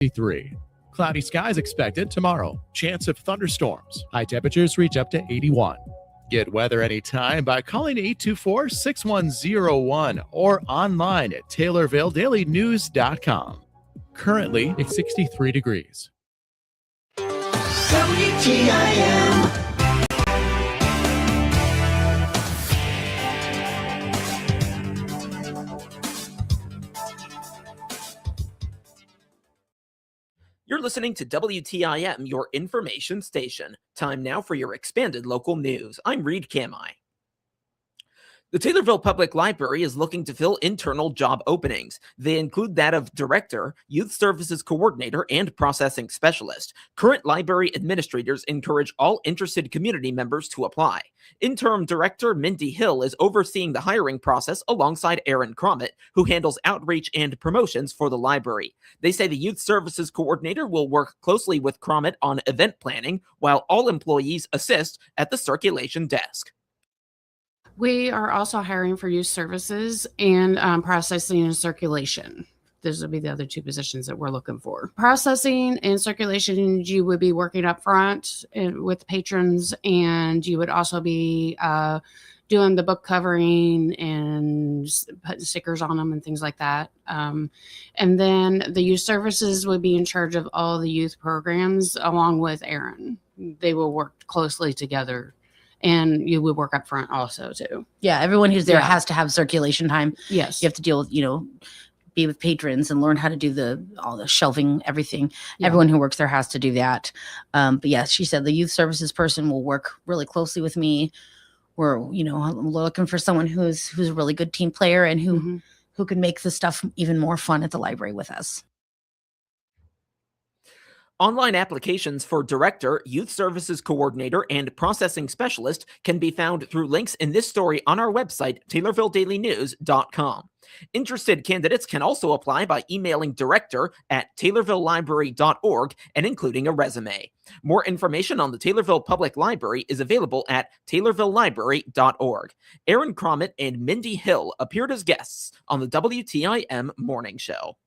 63. Cloudy skies expected tomorrow. Chance of thunderstorms. High temperatures reach up to 81. Get weather anytime by calling 824-6101 or online at TaylorvilleDailyNews.com. Currently, it's 63 degrees. WTIM. You're listening to WTIM, your information station. Time now for your expanded local news. I'm Reed Kamai. The Taylorville Public Library is looking to fill internal job openings. They include that of Director, Youth Services Coordinator, and Processing Specialist. Current library administrators encourage all interested community members to apply. Interim Director Mindy Hill is overseeing the hiring process alongside Aaron Cromit, who handles outreach and promotions for the library. They say the Youth Services Coordinator will work closely with Cromit on event planning, while all employees assist at the circulation desk. We are also hiring for youth services and processing and circulation. Those would be the other two positions that we're looking for. Processing and circulation, you would be working up front with patrons, and you would also be doing the book covering and putting stickers on them and things like that. And then the youth services would be in charge of all the youth programs along with Aaron. They will work closely together. And you would work up front also too. Yeah, everyone who's there has to have circulation time. Yes. You have to deal with, be with patrons and learn how to do all the shelving, everything. Yeah. Everyone who works there has to do that. But yes, she said the youth services person will work really closely with me. We're, looking for someone who's a really good team player and who can make the stuff even more fun at the library with us. Online applications for Director, Youth Services Coordinator, and Processing Specialist can be found through links in this story on our website, TaylorvilleDailyNews.com. Interested candidates can also apply by emailing director@taylorvillelibrary.org and including a resume. More information on the Taylorville Public Library is available at taylorvillelibrary.org. Aaron Cromit and Mindy Hill appeared as guests on the WTIM Morning Show.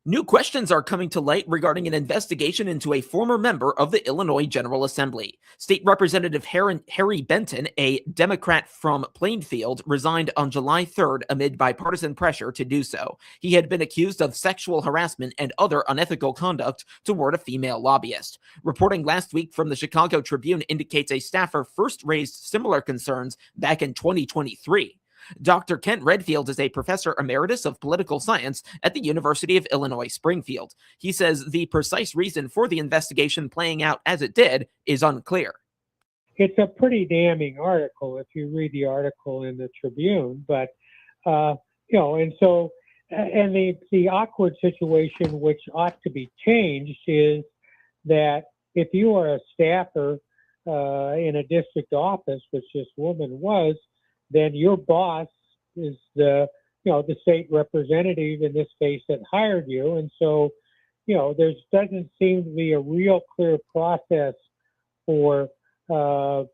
New questions are coming to light regarding an investigation into a former member of the Illinois General Assembly. State Representative Harry Benton, a Democrat from Plainfield, resigned on July 3rd amid bipartisan pressure to do so. He had been accused of sexual harassment and other unethical conduct toward a female lobbyist. Reporting last week from the Chicago Tribune indicates a staffer first raised similar concerns back in 2023. Dr. Kent Redfield is a professor emeritus of political science at the University of Illinois Springfield. He says the precise reason for the investigation playing out as it did is unclear. It's a pretty damning article if you read the article in the Tribune, but, and the awkward situation which ought to be changed is that if you are a staffer in a district office, which this woman was, then your boss is the state representative in this case that hired you. And so, there doesn't seem to be a real clear process for, dealing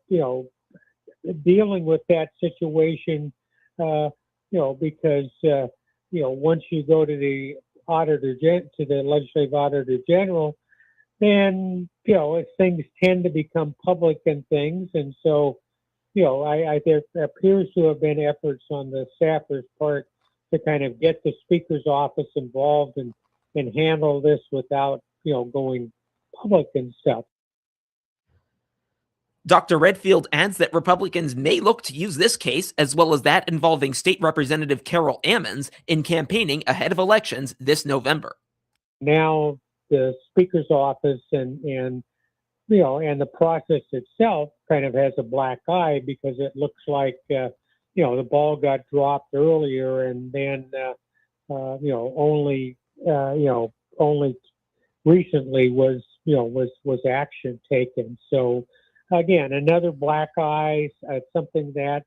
with that situation, because, once you go to the legislative auditor general, then, things tend to become public and things. And so, there appears to have been efforts on the staffer's part to kind of get the speaker's office involved and handle this without, going public and stuff. Dr. Redfield adds that Republicans may look to use this case, as well as that involving State Representative Carol Ammons, in campaigning ahead of elections this November. Now the speaker's office and the process itself kind of has a black eye because it looks like, the ball got dropped earlier and then, only recently was action taken. So again, another black eye, something that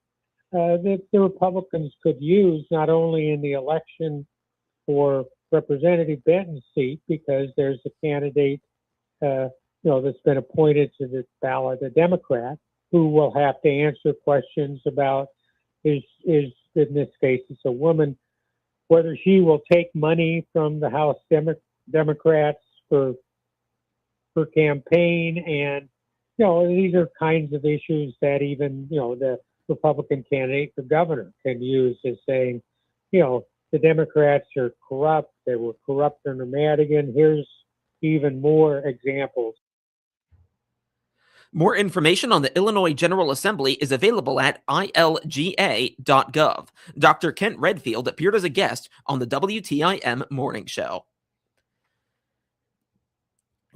the Republicans could use not only in the election for Representative Benton's seat, because there's a candidate, that's been appointed to the ballot, a Democrat, who will have to answer questions about in this case, it's a woman, whether she will take money from the House Democrats for campaign. And, these are kinds of issues that even, the Republican candidate for governor can use as saying, the Democrats are corrupt. They were corrupt under Madigan. Here's even more examples. More information on the Illinois General Assembly is available at ilga.gov. Dr. Kent Redfield appeared as a guest on the WTIM Morning Show.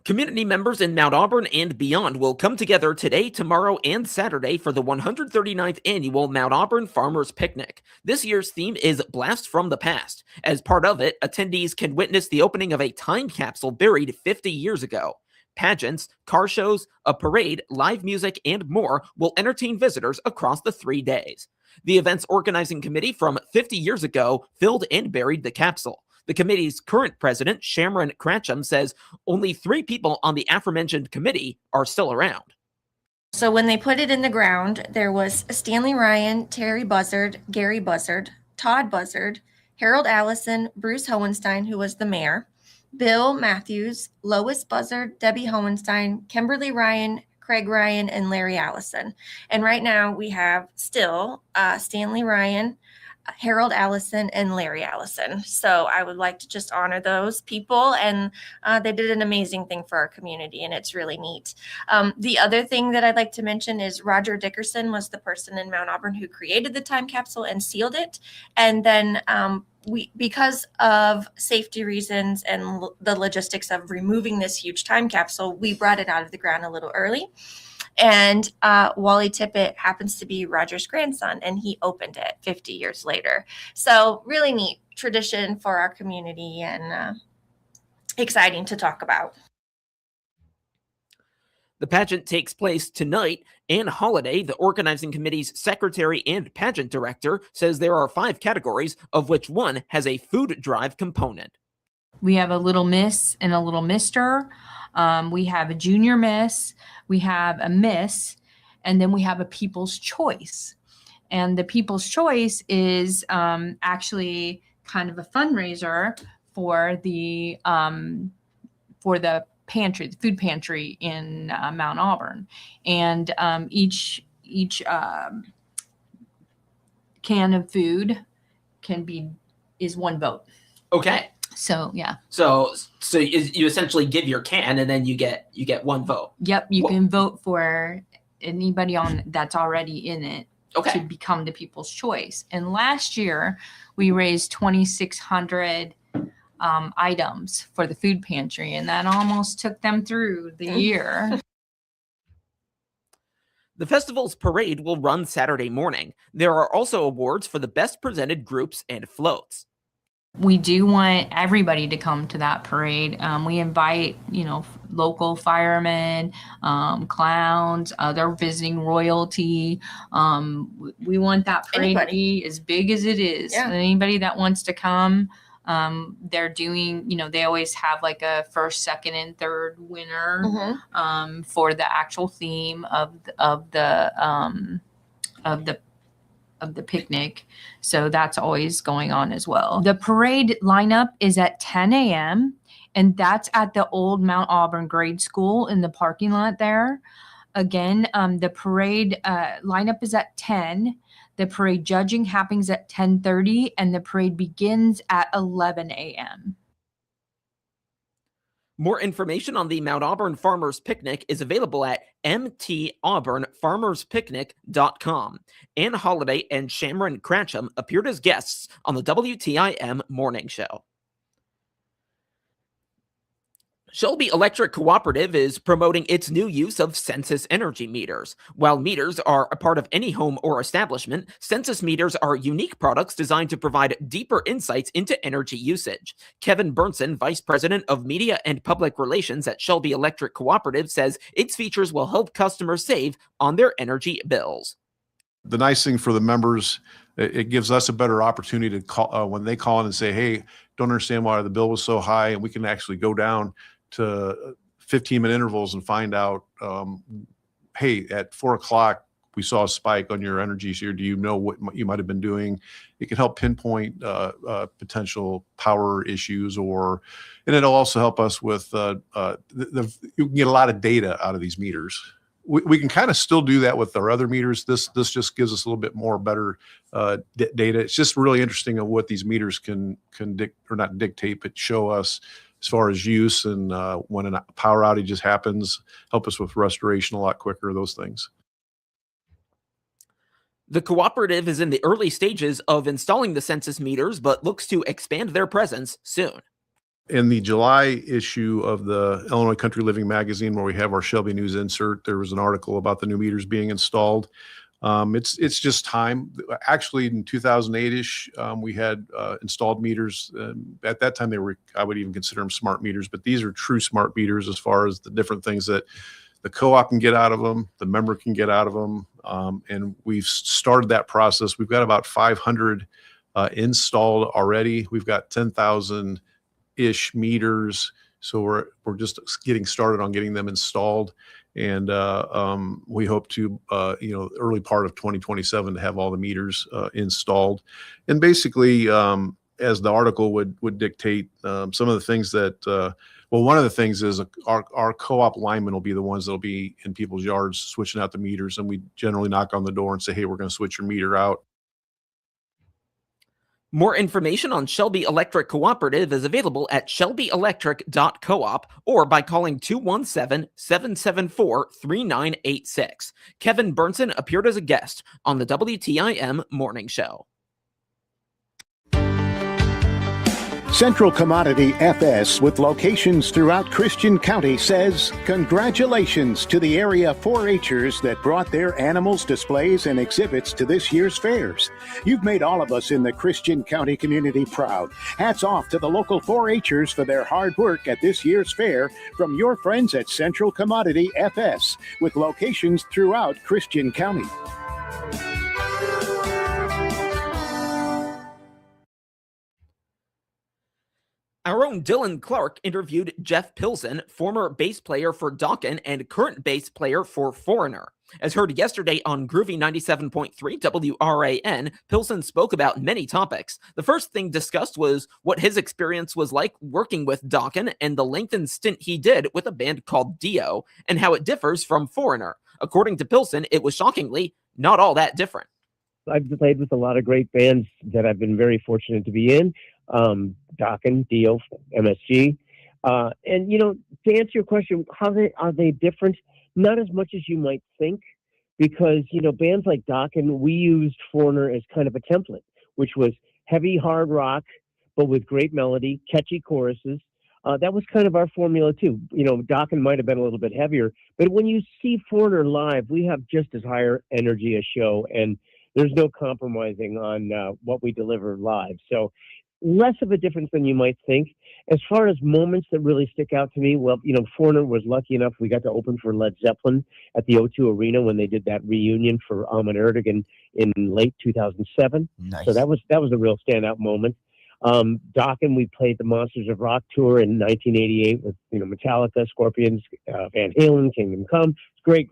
Community members in Mount Auburn and beyond will come together today, tomorrow, and Saturday for the 139th Annual Mount Auburn Farmers Picnic. This year's theme is Blast from the Past. As part of it, attendees can witness the opening of a time capsule buried 50 years ago. Pageants, car shows, a parade, live music, and more will entertain visitors across the 3 days. The event's organizing committee from 50 years ago filled and buried the capsule. The committee's current president, Shamron Cratcham, says only 3 people on the aforementioned committee are still around. So when they put it in the ground, there was Stanley Ryan, Terry Buzzard, Gary Buzzard, Todd Buzzard, Harold Allison, Bruce Hohenstein, who was the mayor, Bill Matthews, Lois Buzzard, Debbie Hohenstein, Kimberly Ryan, Craig Ryan, and Larry Allison. And right now we have still Stanley Ryan, Harold Allison, and Larry Allison. So I would like to just honor those people, and they did an amazing thing for our community, and it's really neat. The other thing that I'd like to mention is Roger Dickerson was the person in Mount Auburn who created the time capsule and sealed it. And then because of safety reasons and the logistics of removing this huge time capsule, we brought it out of the ground a little early. And Wally Tippett happens to be Roger's grandson, and he opened it 50 years later. So really neat tradition for our community, and exciting to talk about. The pageant takes place tonight. Ann Holliday, the organizing committee's secretary and pageant director, says there are 5 categories, of which one has a food drive component. We have a little miss and a little mister. We have a junior miss. We have a miss. And then we have a people's choice. And the people's choice is actually kind of a fundraiser for the pantry, the food pantry in Mount Auburn. And each can of food is 1 vote. Okay. So yeah. So you essentially give your can, and then you get 1 vote. Yep, you can vote for anybody on that's already in it to become the people's choice. And last year we raised 2,600 items for the food pantry, and that almost took them through the year. The festival's parade will run Saturday morning. There are also awards for the best presented groups and floats. We do want everybody to come to that parade. We invite, local firemen, clowns, other visiting royalty. We want that parade to be as big as it is. Yeah. Anybody that wants to come, they're doing, they always have like a first, second, and third winner for the actual theme of the picnic. So that's always going on as well. The parade lineup is at 10 a.m. and that's at the old Mount Auburn grade school in the parking lot there. Again, the parade lineup is at 10. The parade judging happens at 10:30 and the parade begins at 11 a.m. More information on the Mount Auburn Farmers Picnic is available at mtauburnfarmerspicnic.com. Ann Holliday and Shamron Cratcham appeared as guests on the WTIM Morning Show. Shelby Electric Cooperative is promoting its new use of Census energy meters. While meters are a part of any home or establishment, Census meters are unique products designed to provide deeper insights into energy usage. Kevin Burnson, Vice President of Media and Public Relations at Shelby Electric Cooperative, says its features will help customers save on their energy bills. The nice thing for the members, it gives us a better opportunity to call when they call in and say, hey, don't understand why the bill was so high, and we can actually go down to 15-minute intervals and find out, hey, at 4 o'clock, we saw a spike on your energy here. Do you know what you might have been doing? It can help pinpoint potential power issues, and it'll also help us with you can get a lot of data out of these meters. We can kind of still do that with our other meters. This just gives us a little bit more better data. It's just really interesting of what these meters can not dictate, but show us as far as use, and when a power outage happens, help us with restoration a lot quicker, those things. The cooperative is in the early stages of installing the census meters, but looks to expand their presence soon. In the July issue of the Illinois Country Living magazine, where we have our Shelby News insert, there was an article about the new meters being installed. It's just time. Actually, in 2008-ish, we had installed meters. At that time, I would even consider them smart meters, but these are true smart meters as far as the different things that the co-op can get out of them, the member can get out of them, and we've started that process. We've got about 500 installed already. We've got 10,000-ish meters, so we're just getting started on getting them installed, and we hope to early part of 2027 to have all the meters installed. And basically, as the article would dictate, some of the things that one of the things is our co-op linemen will be the ones that'll be in people's yards switching out the meters, and we generally knock on the door and say, hey, we're going to switch your meter out. More information on Shelby Electric Cooperative is available at shelbyelectric.coop or by calling 217-774-3986. Kevin Burnson appeared as a guest on the WTIM Morning Show. Central Commodity FS, with locations throughout Christian County, says congratulations to the area 4-H'ers that brought their animals, displays, and exhibits to this year's fairs. You've made all of us in the Christian County community proud. Hats off to the local 4-H'ers for their hard work at this year's fair from your friends at Central Commodity FS, with locations throughout Christian County. Our own Dylan Clark interviewed Jeff Pilsen, former bass player for Dokken and current bass player for Foreigner. As heard yesterday on Groovy 97.3 WRAN, Pilsen spoke about many topics. The first thing discussed was what his experience was like working with Dokken and the lengthened stint he did with a band called Dio, and how it differs from Foreigner. According to Pilsen, it was shockingly not all that different. I've played with a lot of great bands that I've been very fortunate to be in. Dokken, Dio, MSG. And, to answer your question, are they different? Not as much as you might think, because, bands like Dokken, we used Foreigner as kind of a template, which was heavy, hard rock, but with great melody, catchy choruses. That was kind of our formula, too. Dokken might have been a little bit heavier, but when you see Foreigner live, we have just as higher energy a show, and there's no compromising on what we deliver live. So less of a difference than you might think. As far as moments that really stick out to me, Foreigner was lucky enough. We got to open for Led Zeppelin at the O2 Arena when they did that reunion for Alman Erdogan in late 2007. Nice. So that was a real standout moment. Dokken, we played the Monsters of Rock tour in 1988 with Metallica, Scorpions, Van Halen, Kingdom Come. Great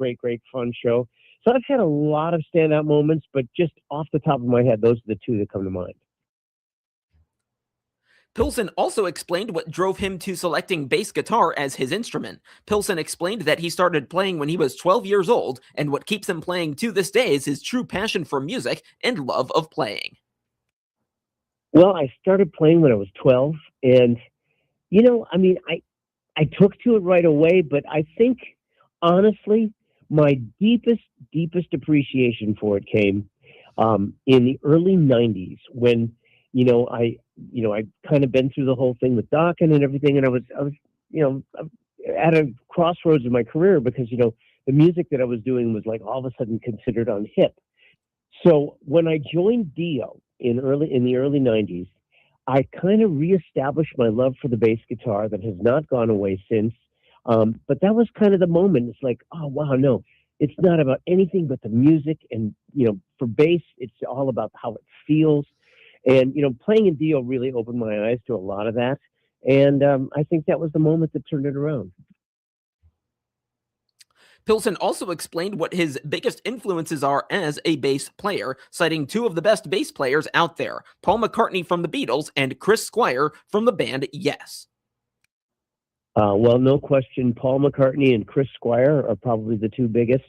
fun show. So I've had a lot of standout moments, but just off the top of my head, those are the two that come to mind. Pilsen also explained what drove him to selecting bass guitar as his instrument. Pilsen explained that he started playing when he was 12 years old, and what keeps him playing to this day is his true passion for music and love of playing. Well, I started playing when I was 12, and, I took to it right away, but I think, honestly, my deepest appreciation for it came in the early 90s when, I kind of been through the whole thing with Dokken and everything, and I was at a crossroads in my career because, the music that I was doing was like all of a sudden considered unhip. So when I joined Dio in the early 90s, I kind of reestablished my love for the bass guitar that has not gone away since. But that was kind of the moment. It's like, oh, wow, no, it's not about anything but the music. And, for bass, it's all about how it feels. And, playing in Dio really opened my eyes to a lot of that. And I think that was the moment that turned it around. Pilson also explained what his biggest influences are as a bass player, citing two of the best bass players out there, Paul McCartney from the Beatles and Chris Squire from the band Yes. Well, no question, Paul McCartney and Chris Squire are probably the two biggest.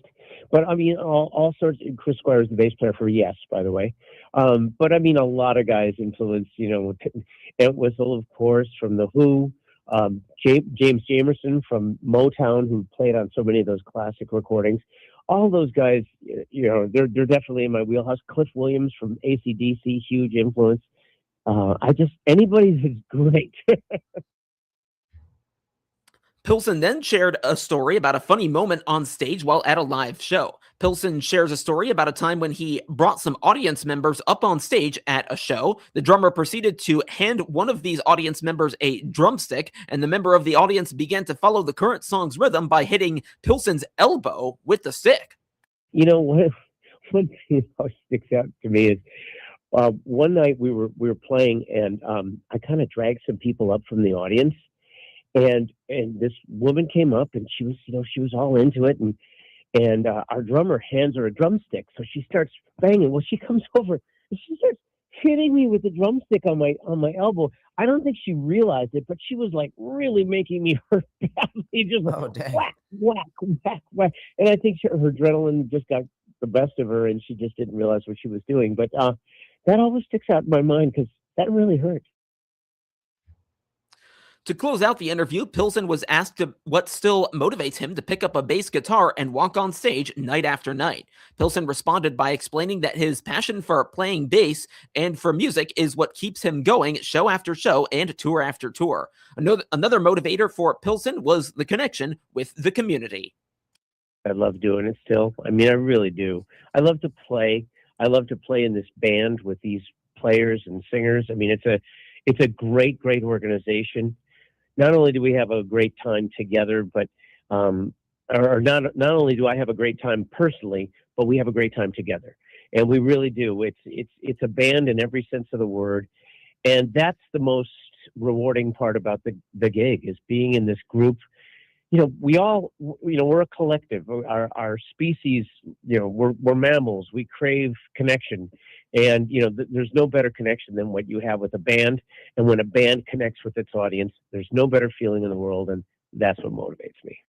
But I mean, all sorts. Chris Squire is the bass player for Yes, by the way. But I mean, a lot of guys influenced. Ant Whistle, of course, from the Who. James Jamerson from Motown, who played on so many of those classic recordings. All those guys, they're definitely in my wheelhouse. Cliff Williams from AC/DC, huge influence. Anybody's is great. Pilson then shared a story about a funny moment on stage while at a live show. Pilson shares a story about a time when he brought some audience members up on stage at a show. The drummer proceeded to hand one of these audience members a drumstick, and the member of the audience began to follow the current song's rhythm by hitting Pilson's elbow with the stick. One thing that always sticks out to me is one night we were playing, and I kind of dragged some people up from the audience. And this woman came up, and she was all into it, and our drummer hands her a drumstick, so she starts banging. Well, she comes over and she starts hitting me with the drumstick on my elbow. I don't think she realized it, but she was like really making me hurt badly, just whack, whack, whack, whack. And I think her adrenaline just got the best of her, and she just didn't realize what she was doing. But that always sticks out in my mind because that really hurt. To close out the interview, Pilson was asked what still motivates him to pick up a bass guitar and walk on stage night after night. Pilson responded by explaining that his passion for playing bass and for music is what keeps him going show after show and tour after tour. Another motivator for Pilson was the connection with the community. I love doing it still. I mean, I really do. I love to play. I love to play in this band with these players and singers. I mean, it's a great, great organization. Not only do we have a great time together, but not only do I have a great time personally, but we have a great time together, and we really do. It's a band in every sense of the word, and that's the most rewarding part about the gig is being in this group. We're a collective. Our species, we're mammals. We crave connection. And, there's no better connection than what you have with a band. And when a band connects with its audience, there's no better feeling in the world. And that's what motivates me.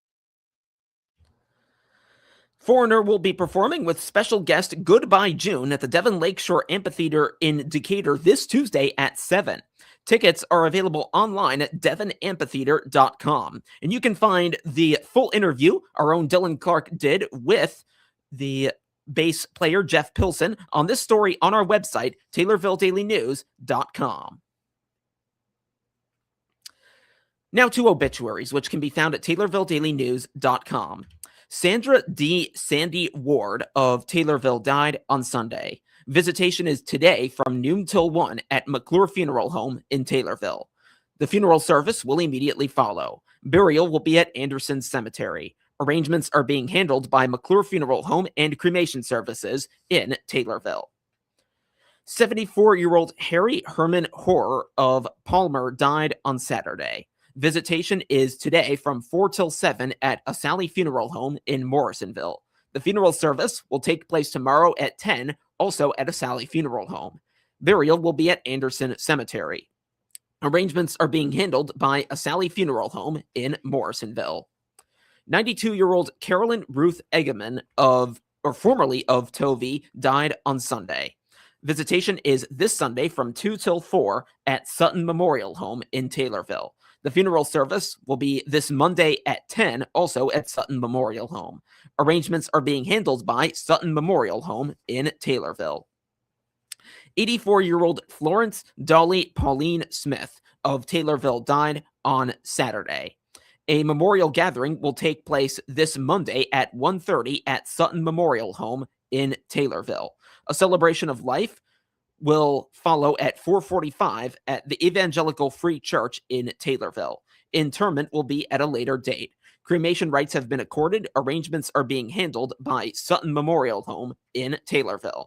Foreigner will be performing with special guest Goodbye June at the Devon Lakeshore Amphitheater in Decatur this Tuesday at 7. Tickets are available online at devonamphitheater.com. And you can find the full interview our own Dylan Clark did with the bass player Jeff Pilson on this story on our website, TaylorvilleDailyNews.com. Now to obituaries, which can be found at TaylorvilleDailyNews.com. Sandra D. Sandy Ward of Taylorville died on Sunday. Visitation is today from noon till 1 at McClure Funeral Home in Taylorville. The funeral service will immediately follow. Burial will be at Anderson Cemetery. Arrangements are being handled by McClure Funeral Home and Cremation Services in Taylorville. 74-year-old Harry Herman Hoare of Palmer died on Saturday. Visitation is today from 4 till 7 at Asali Funeral Home in Morrisonville. The funeral service will take place tomorrow at 10, also at Asali Funeral Home. Burial will be at Anderson Cemetery. Arrangements are being handled by Asali Funeral Home in Morrisonville. 92-year-old Carolyn Ruth Egeman formerly of Tovey, died on Sunday. Visitation is this Sunday from 2 till 4 at Sutton Memorial Home in Taylorville. The funeral service will be this Monday at 10, also at Sutton Memorial Home. Arrangements are being handled by Sutton Memorial Home in Taylorville. 84-year-old Florence Dolly Pauline Smith of Taylorville died on Saturday. A memorial gathering will take place this Monday at 1:30 at Sutton Memorial Home in Taylorville. A celebration of life will follow at 4:45 at the Evangelical Free Church in Taylorville. Interment will be at a later date. Cremation rights have been accorded. Arrangements are being handled by Sutton Memorial Home in Taylorville.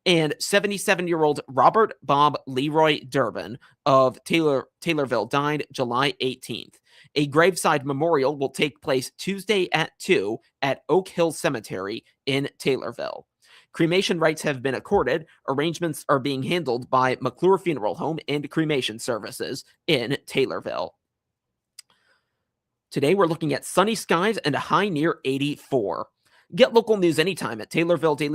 And 77-year-old Robert Bob Leroy Durbin of Taylorville died July 18th. A graveside memorial will take place Tuesday at 2 at Oak Hill Cemetery in Taylorville. Cremation rights have been accorded. Arrangements are being handled by McClure Funeral Home and Cremation Services in Taylorville. Today we're looking at sunny skies and a high near 84. Get local news anytime at Taylorville Daily